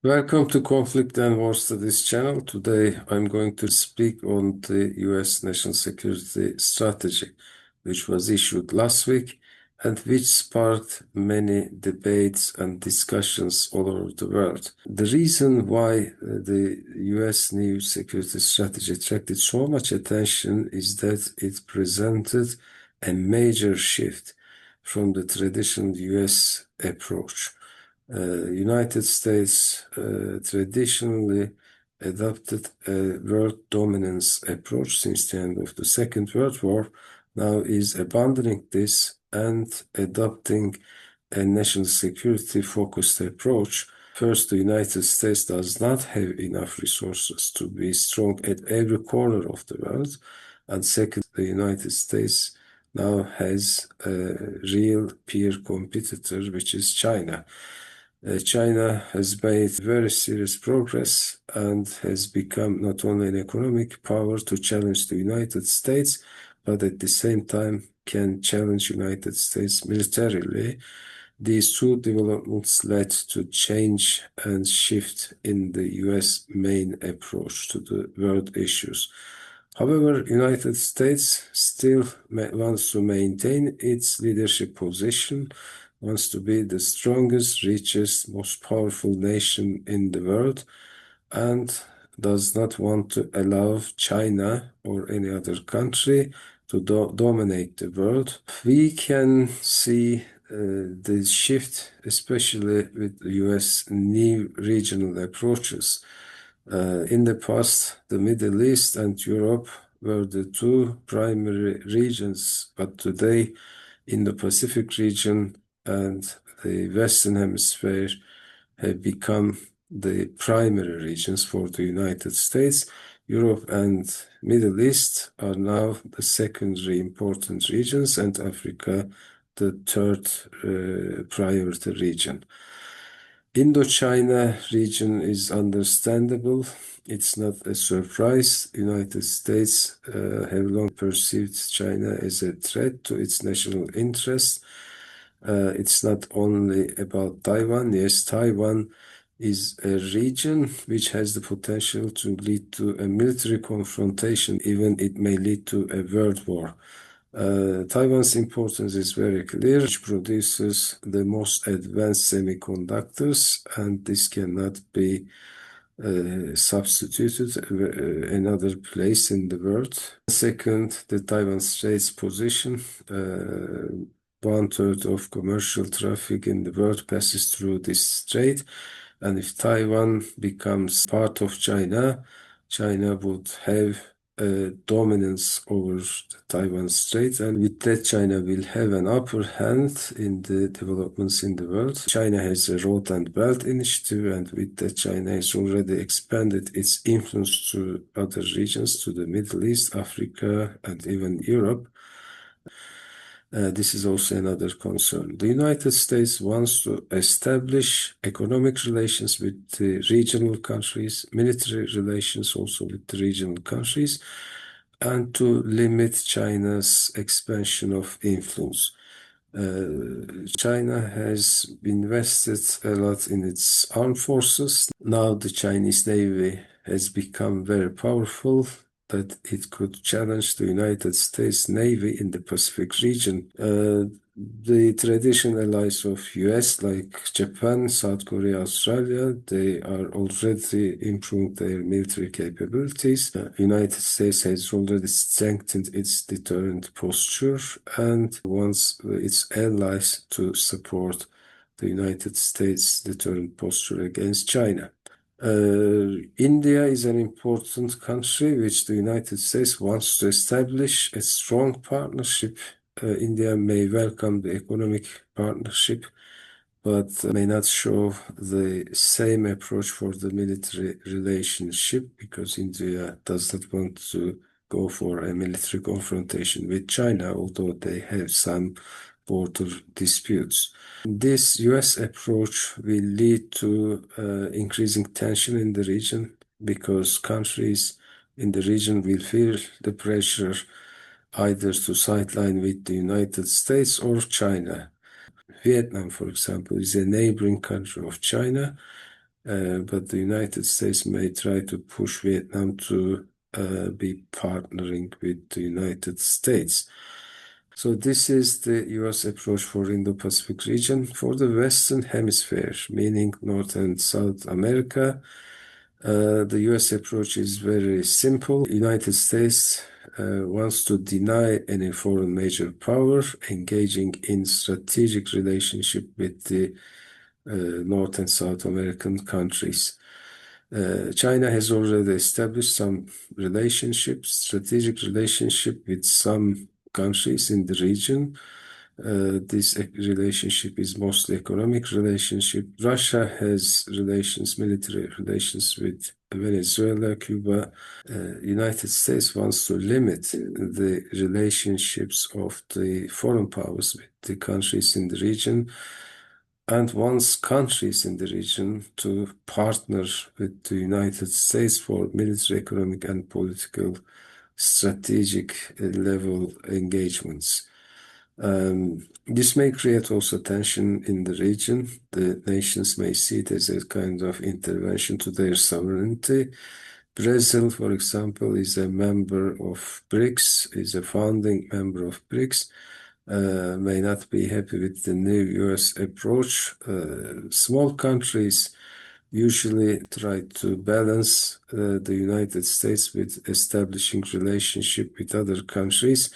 Welcome to Conflict and War Studies channel. Today I'm going to speak on the US national security strategy, which was issued last week and which sparked many debates and discussions all over the world. The reason why the US new security strategy attracted so much attention is that it presented a major shift from the traditional US approach. United States traditionally adopted a world dominance approach since the end of the Second World War, now is abandoning this and adopting a national security focused approach. First, the United States does not have enough resources to be strong at every corner of the world. And second, the United States now has a real peer competitor, which is China. China has made very serious progress and has become not only an economic power to challenge the United States, but at the same time can challenge United States militarily. These two developments led to change and shift in the US main approach to the world issues. However, United States still wants to maintain its leadership position, wants to be the strongest, richest, most powerful nation in the world, and does not want to allow China or any other country to dominate the world. We can see the shift, especially with the US new regional approaches. In the past, the Middle East and Europe were the two primary regions, but today, Indo-Pacific region and the Western Hemisphere have become the primary regions for the United States. Europe and Middle East are now the secondary important regions, and Africa the third priority region. Indochina region is understandable. It's not a surprise. United States have long perceived China as a threat to its national interests. It's not only about Taiwan. Yes, Taiwan is a region which has the potential to lead to a military confrontation, even it may lead to a world war. Taiwan's importance is very clear. It produces the most advanced semiconductors, and this cannot be substituted another place in the world. Second, the Taiwan Strait's position. 1/3 of commercial traffic in the world passes through this strait, and if Taiwan becomes part of China, China would have a dominance over the Taiwan Strait, and with that China will have an upper hand in the developments in the world. China has a Road and Belt Initiative, and with that China has already expanded its influence to other regions, to the Middle East, Africa, and even Europe. This is also another concern. The United States wants to establish economic relations with the regional countries, military relations also with the regional countries, and to limit China's expansion of influence. China has invested a lot in its armed forces. Now the Chinese Navy has become very powerful, that it could challenge the United States Navy in the Pacific region. The traditional allies of US like Japan, South Korea, Australia, they are already improving their military capabilities. United States has already strengthened its deterrent posture and wants its allies to support the United States deterrent posture against China. India is an important country which the United States wants to establish a strong partnership. India may welcome the economic partnership, but may not show the same approach for the military relationship, because India does not want to go for a military confrontation with China, although they have some border disputes. This US approach will lead to increasing tension in the region, because countries in the region will feel the pressure either to sideline with the United States or China. Vietnam, for example, is a neighboring country of China, but the United States may try to push Vietnam to be partnering with the United States. So this is the US approach for Indo-Pacific region. For the Western Hemisphere, meaning North and South America, the US approach is very simple. United States wants to deny any foreign major power engaging in strategic relationship with the North and South American countries. China has already established some relationships, strategic relationship with some countries in the region. This relationship is mostly economic relationship. Russia has relations, military relations with Venezuela, Cuba. United States wants to limit the relationships of the foreign powers with the countries in the region and wants countries in the region to partner with the United States for military, economic, and political strategic level engagements. This may create also tension in the region. The nations may see it as a kind of intervention to their sovereignty. Brazil, for example, is a member of BRICS, is a founding member of BRICS, may not be happy with the new US approach. Small countries usually try to balance the United States with establishing relationship with other countries,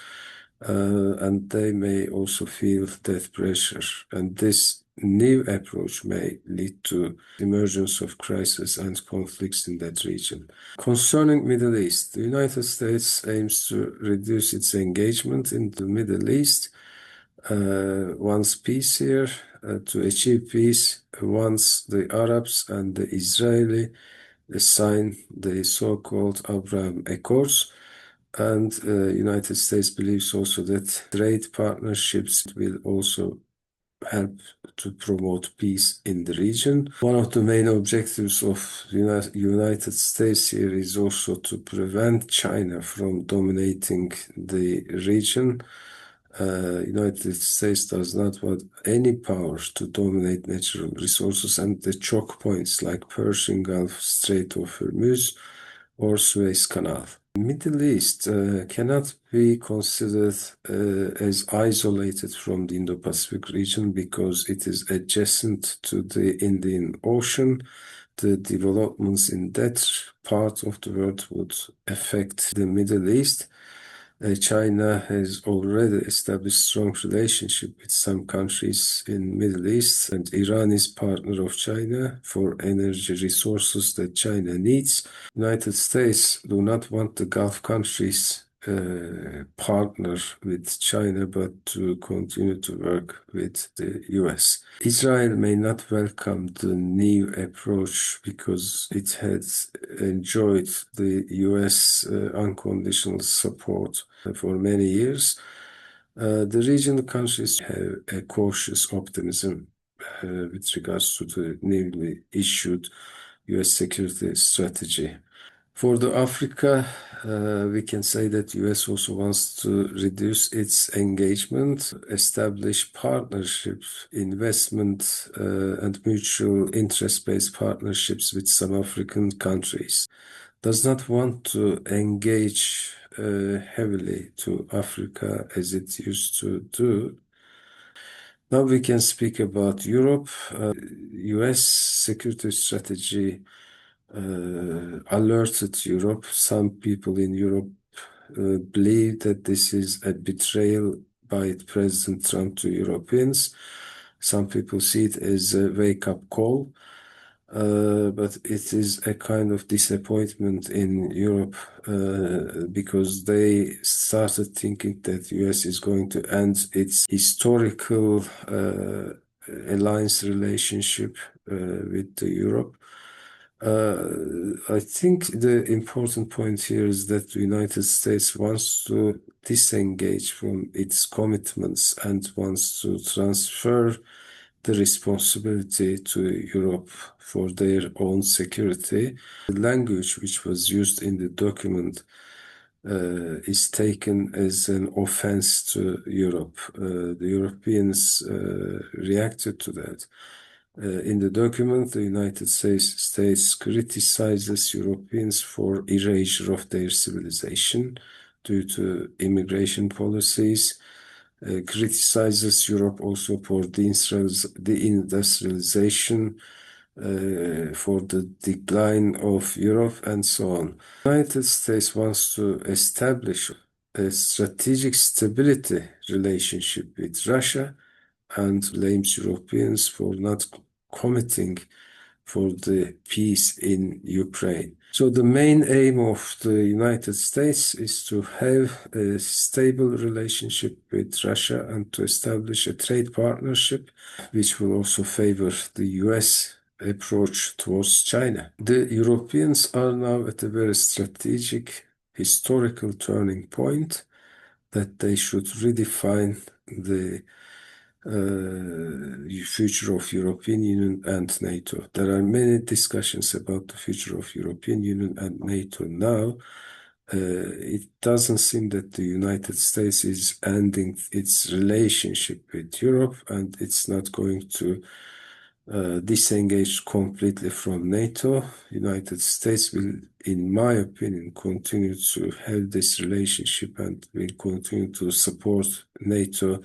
and they may also feel that pressure. And this new approach may lead to emergence of crisis and conflicts in that region. Concerning Middle East, the United States aims to reduce its engagement in the Middle East, wants peace here. To achieve peace, once the Arabs and the Israeli sign the so-called Abraham Accords, and United States believes also that trade partnerships will also help to promote peace in the region. One of the main objectives of United States here is also to prevent China from dominating the region. United States does not want any power to dominate natural resources and the choke points like Persian Gulf, Strait of Hormuz, or Suez Canal. Middle East cannot be considered as isolated from the Indo-Pacific region because it is adjacent to the Indian Ocean. The developments in that part of the world would affect the Middle East. China has already established strong relationship with some countries in Middle East, and Iran is partner of China for energy resources that China needs. United States do not want the Gulf countries partner with China, but to continue to work with the US. Israel may not welcome the new approach because it has enjoyed the US unconditional support for many years. The regional countries have a cautious optimism with regards to the newly issued US security strategy. For the Africa, we can say that US also wants to reduce its engagement, establish partnerships, investment, and mutual interest-based partnerships with some African countries. Does not want to engage heavily to Africa as it used to do. Now we can speak about Europe. US security strategy alerted Europe. Some people in Europe believe that this is a betrayal by President Trump to Europeans. Some people see it as a wake-up call, but it is a kind of disappointment in Europe because they started thinking that US is going to end its historical alliance relationship with Europe. I think the important point here is that the United States wants to disengage from its commitments and wants to transfer the responsibility to Europe for their own security. The language which was used in the document is taken as an offense to Europe. The Europeans reacted to that. In the document, the United States criticizes Europeans for erasure of their civilization due to immigration policies, criticizes Europe also for deindustrialization, for the decline of Europe, and so on. The United States wants to establish a strategic stability relationship with Russia and blames Europeans for not committing for the peace in Ukraine. So the main aim of the United States is to have a stable relationship with Russia and to establish a trade partnership, which will also favor the US approach towards China. The Europeans are now at a very strategic, historical turning point that they should redefine the future of European Union and NATO. There are many discussions about the future of European Union and NATO now. It doesn't seem that the United States is ending its relationship with Europe, and it's not going to disengage completely from NATO. United States will, in my opinion, continue to have this relationship and will continue to support NATO,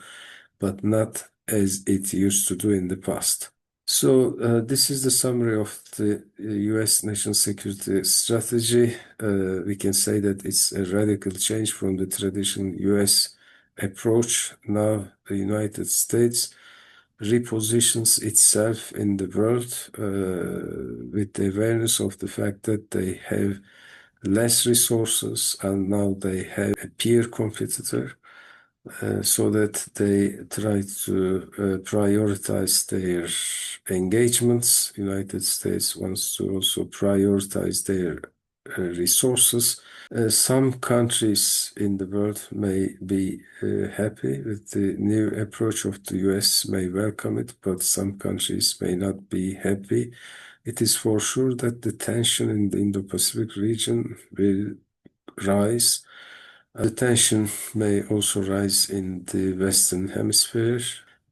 but not as it used to do in the past. So this is the summary of the US national security strategy. We can say that it's a radical change from the traditional US approach. Now the United States repositions itself in the world with the awareness of the fact that they have less resources and now they have a peer competitor, so that they try to prioritize their engagements. United States wants to also prioritize their resources. Some countries in the world may be happy with the new approach of the US, may welcome it, but some countries may not be happy. It is for sure that the tension in the Indo-Pacific region will rise. The tension may also rise in the Western Hemisphere.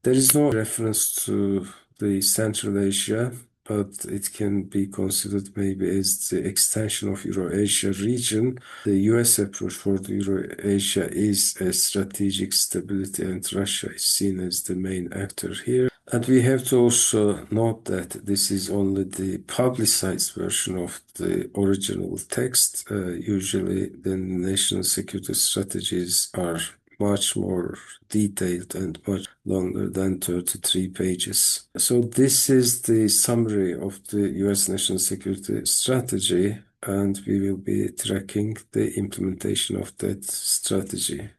There is no reference to the Central Asia, but it can be considered maybe as the extension of Eurasia region. The US approach for the Eurasia is a strategic stability, and Russia is seen as the main actor here. And we have to also note that this is only the publicized version of the original text. Usually the national security strategies are much more detailed and much longer than 33 pages. So this is the summary of the US national security strategy, and we will be tracking the implementation of that strategy.